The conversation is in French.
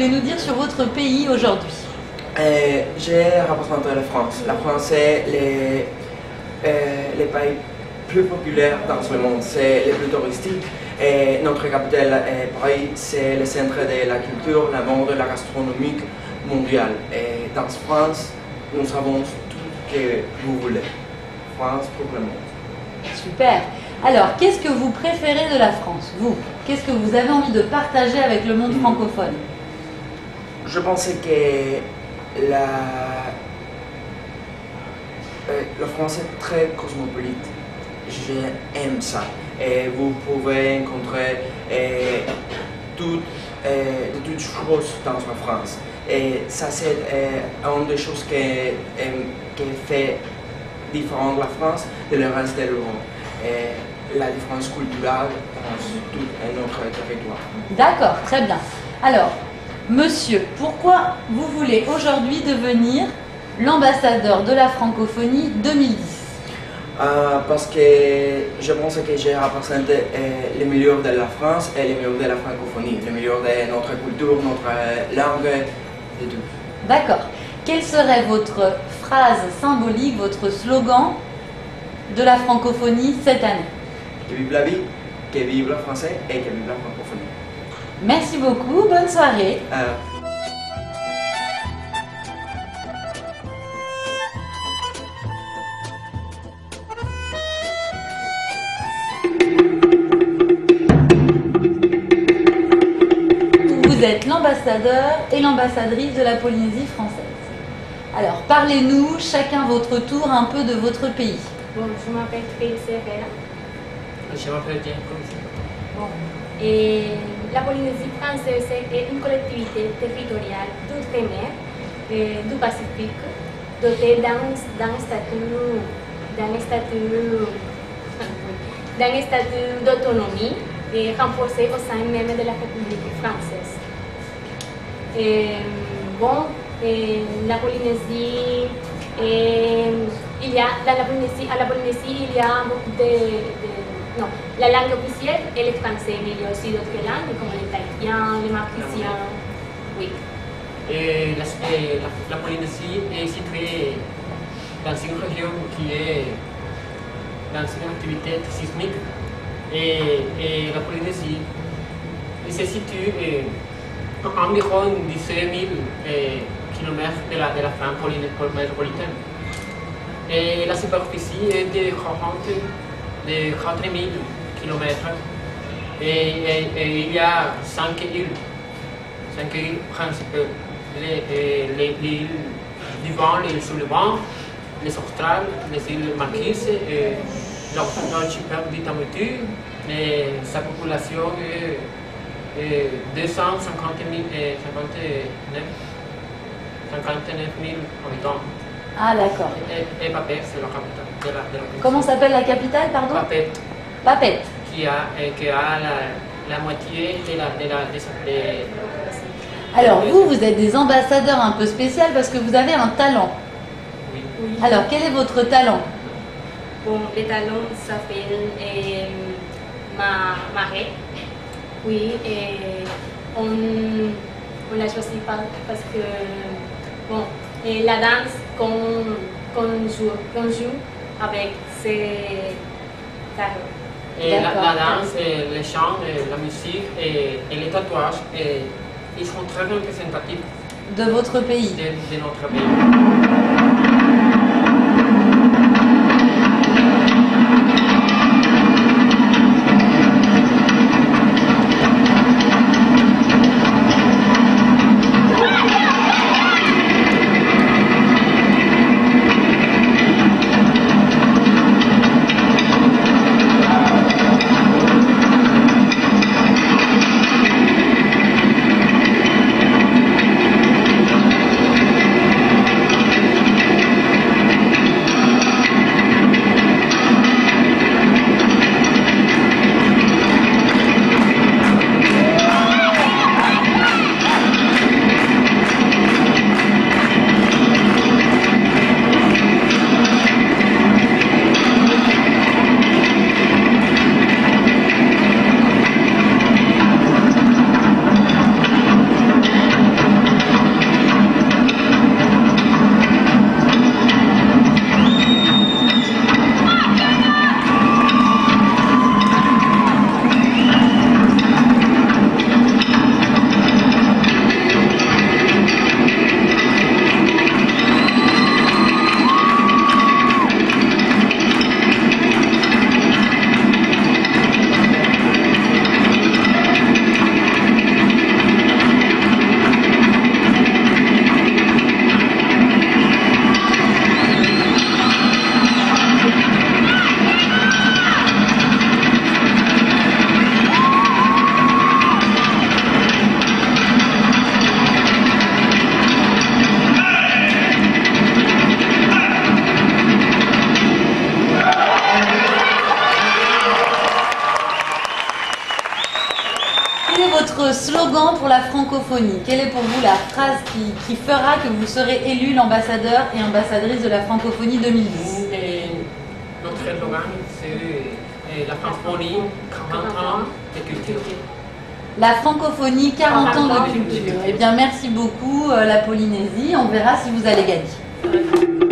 voulez nous dire sur votre pays aujourd'hui? J'ai représenté la France. La France est les pays plus populaires dans ce monde, c'est les plus touristiques. Et notre capitale, Paris, c'est le centre de la culture, la mode, la gastronomie mondiale. Et dans France, nous avons tout ce que vous voulez. France pour le monde. Super. Alors, qu'est-ce que vous préférez de la France, vous? Qu'est-ce que vous avez envie de partager avec le monde francophone? Je pense que la France est très cosmopolite. J'aime ça. Et vous pouvez rencontrer toutes choses dans la France. Et ça, c'est une des choses qui fait différente la France de le reste de l'Europe. La différence culturelle dans tout notre territoire. D'accord, très bien. Alors, monsieur, pourquoi vous voulez aujourd'hui devenir l'ambassadeur de la francophonie 2010? Parce que je pense que j'ai représenté les meilleurs de la France et les meilleurs de la francophonie, les meilleurs de notre culture, notre langue et tout. D'accord. Quelle serait votre phrase symbolique, votre slogan de la francophonie cette année? Que vive la vie, que vive le français et que vive la francophonie. Merci beaucoup, bonne soirée. Vous êtes l'ambassadeur et l'ambassadrice de la Polynésie française. Alors, parlez-nous chacun votre tour un peu de votre pays. Bon, je m'appelle Félix Herrera. Je m'appelle Diego. Bon. Et la Polynésie française est une collectivité territoriale d'outre-mer du Pacifique, dotée d'un statut d'autonomie et renforcée au sein même de la République française. La Polynésie, à la Polynésie, il y a beaucoup non, la langue officielle est le français, mais il y a aussi d'autres langues comme l'italien, le mauricien. Oui. Et la Polynésie est située dans une région qui est dans une activité sismique. Et la Polynésie se situe à environ 17 000 km de la France métropolitaine. Et la superficie est de 4 000 km. Et il y a 5 îles principales. L'île du Vent, l'île Sullivan, les Australes, les îles Marquises, l'archipel du Tuamotu, et sa population est 259 000 habitants. Ah, d'accord. Et Papeete, c'est la capitale de la province. Comment s'appelle la capitale, pardon? Papeete. Papeete. Qui a la moitié Alors, vous êtes des ambassadeurs un peu spéciaux parce que vous avez un talent. Oui. Alors, quel est votre talent? Bon, le talent s'appelle Marée. Oui, et on l'a choisi parce que bon, et la danse qu'on joue avec ses carreaux. Et la danse, les chants, la musique et les tatouages, ils sont très représentatifs de votre pays. De notre pays. Quel est votre slogan pour la francophonie? Quelle est pour vous la phrase qui fera que vous serez élu l'ambassadeur et ambassadrice de la francophonie 2010? Notre slogan, c'est la francophonie, 40 ans de culture. La francophonie, 40 ans de culture. Eh bien, merci beaucoup, la Polynésie. On verra si vous allez gagner.